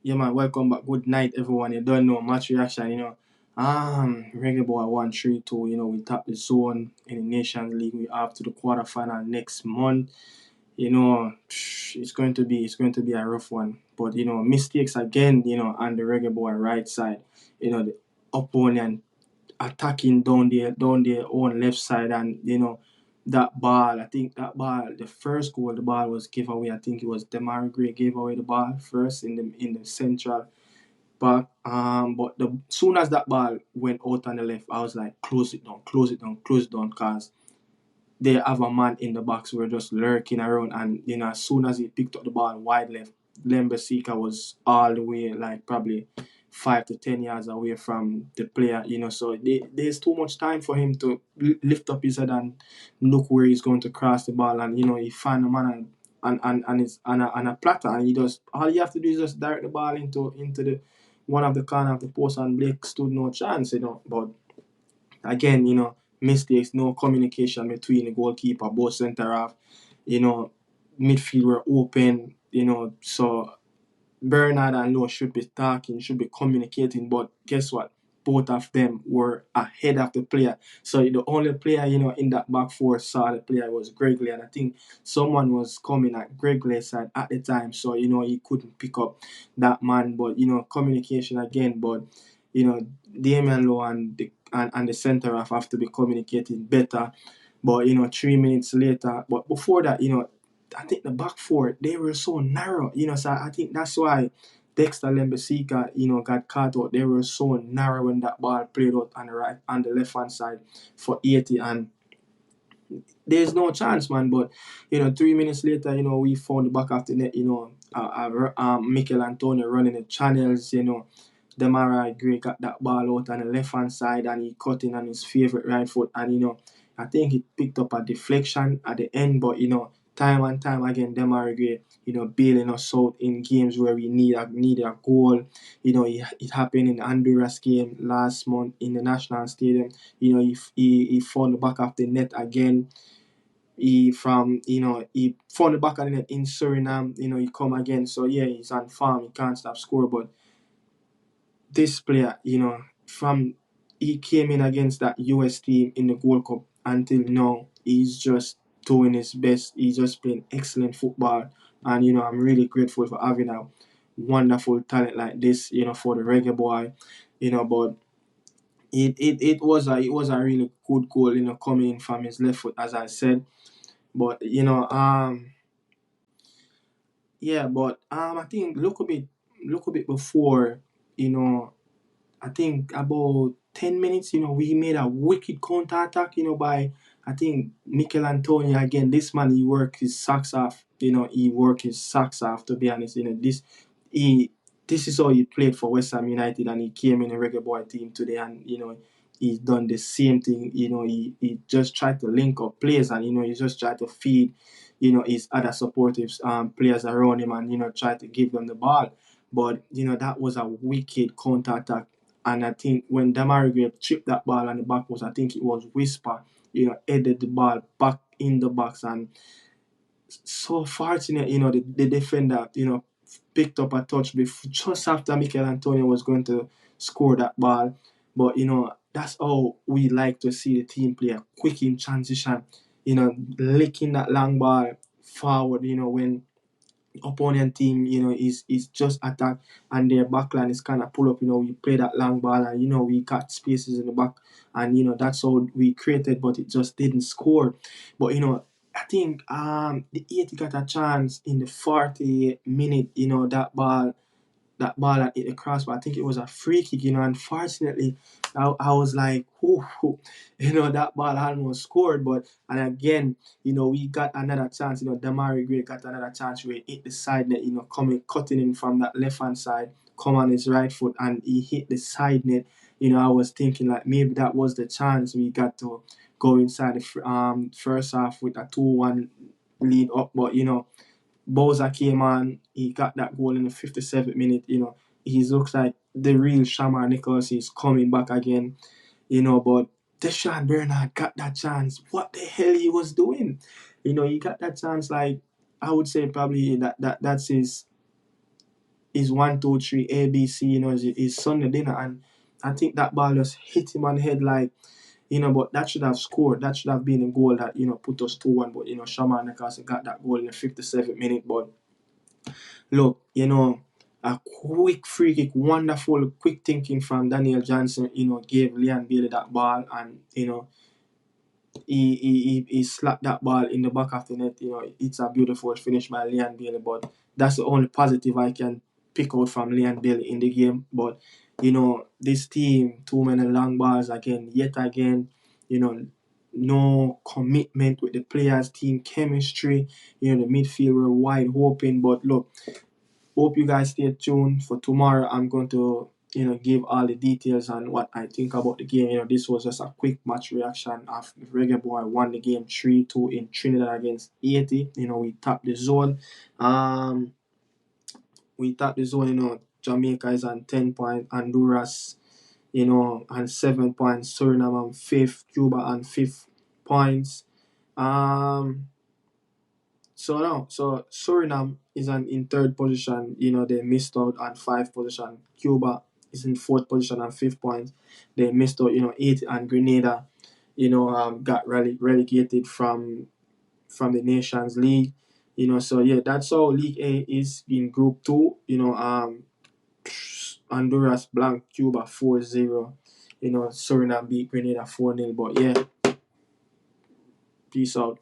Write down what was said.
Yeah, man, welcome back. Good night, everyone. You don't know match reaction. Reggae Boy 1-3-2. We tap the zone in the Nations League. We have to the quarterfinal next month. It's going to be a rough one. But mistakes again. On the Reggae Boy right side. The opponent attacking down their own left side, and that ball. I think that ball, the first goal, the ball was giveaway. I think it was Demarai gave away the ball first in the central back. But the soon as that ball went out on the left, I was like, close it down, close it down, close it down, cause they have a man in the box. We're just lurking around, and as soon as he picked up the ball wide left, Lembasika was all the way like probably 5 to 10 yards away from the player. So there's too much time for him to lift up his head and look where he's going to cross the ball, and he find a man and it's on a platter, and he does all you have to do is just direct the ball into the one of the corner of the post, and Blake stood no chance. But again, mistakes, no communication between the goalkeeper, both centre half, midfield were open, so Bernard and Lowe should be talking, should be communicating, but guess what? Both of them were ahead of the player. So the only player, in that back four saw the player was Gregory, and I think someone was coming at Gregory's side at the time, so he couldn't pick up that man. But communication again, but Damian Lowe and the centre half have to be communicating better. But 3 minutes later, but before that, I think the back four, they were so narrow, so I think that's why Dexter Lembasika, got caught out. They were so narrow when that ball played out on the left hand side for 80, and there's no chance, man. But 3 minutes later, we found the back of the net, Mikel Antonio running the channels, Demarai Gray got that ball out on the left hand side, and he cut in on his favorite right foot, and I think he picked up a deflection at the end, but time and time again, Demarai Gray, bailing us out in games where we need a goal. It happened in the Honduras game last month in the National Stadium. He found the back of the net again. He found the back of the net in Suriname. He come again. So yeah, he's on form. He can't stop score. But this player, from he came in against that US team in the Gold Cup until now, he's just doing his best. He's just playing excellent football, and I'm really grateful for having a wonderful talent like this, for the Reggae Boy, But it was a really good goal, coming in from his left foot, as I said. But yeah, but I think look a bit before, I think about 10 minutes, we made a wicked counter attack, by I think Mikel Antonio again. This man, he worked his socks off. He worked his socks off, to be honest. He this is how he played for West Ham United, and he came in the Reggae Boy team today, and he's done the same thing. He just tried to link up players, and he just tried to feed his other supportive players around him, and try to give them the ball. But that was a wicked counter attack. And I think when Demarai chipped that ball on the back post, I think it was Whisper, headed the ball back in the box. And so fortunate, the defender, picked up a touch just after Mikel Antonio was going to score that ball. But, that's how we like to see the team play, quick in transition, licking that long ball forward, when opponent team, is just attack, and their backline is kind of pull up. We play that long ball, and we got spaces in the back, and that's how we created, but it just didn't score. But I think the 80 got a chance in the 40th minute. That ball that hit the crossbar. I think it was a free kick. Unfortunately, I was like, ooh, that ball almost scored. But and again, we got another chance. Demarai Gray got another chance where he hit the side net. Cutting in from that left hand side, come on his right foot, and he hit the side net. I was thinking like maybe that was the chance we got to go inside the first half with a 2-1 lead up. But Bowser came on, he got that goal in the 57th minute. He looks like the real Shamar Nicholas. He's coming back again, but Deshaun Bernard got that chance. What the hell he was doing? He got that chance, like, I would say probably that's his is 1, 2, 3 ABC. Is Sunday dinner, and I think that ball just hit him on the head like. But that should have scored. That should have been a goal that put us 2-1. But Shaman Newcastle got that goal in the 57th minute. But look, a quick free kick, wonderful, quick thinking from Daniel Johnson, gave Leon Bailey that ball, and he slapped that ball in the back of the net. It's a beautiful finish by Leon Bailey. But that's the only positive I can pick out from Leon Bailey in the game. But this team, too many long balls again, yet again. No commitment with the players, team chemistry. The midfield were wide open. But look, hope you guys stay tuned for tomorrow. I'm going to give all the details on what I think about the game. This was just a quick match reaction after Reggae Boy won the game 3-2 in Trinidad against Haiti. We tapped the zone. Jamaica is on 10 points, Honduras on 7 points, Suriname on 5th, Cuba on 5th points. So Suriname is in 3rd position. They missed out on 5th position. Cuba is in 4th position on 5th points. They missed out. Haiti and Grenada, got relegated from the Nations League. So yeah, that's how League A is in Group 2. Honduras blank Cuba 4-0. Suriname beat Grenada 4-0. But yeah, peace out.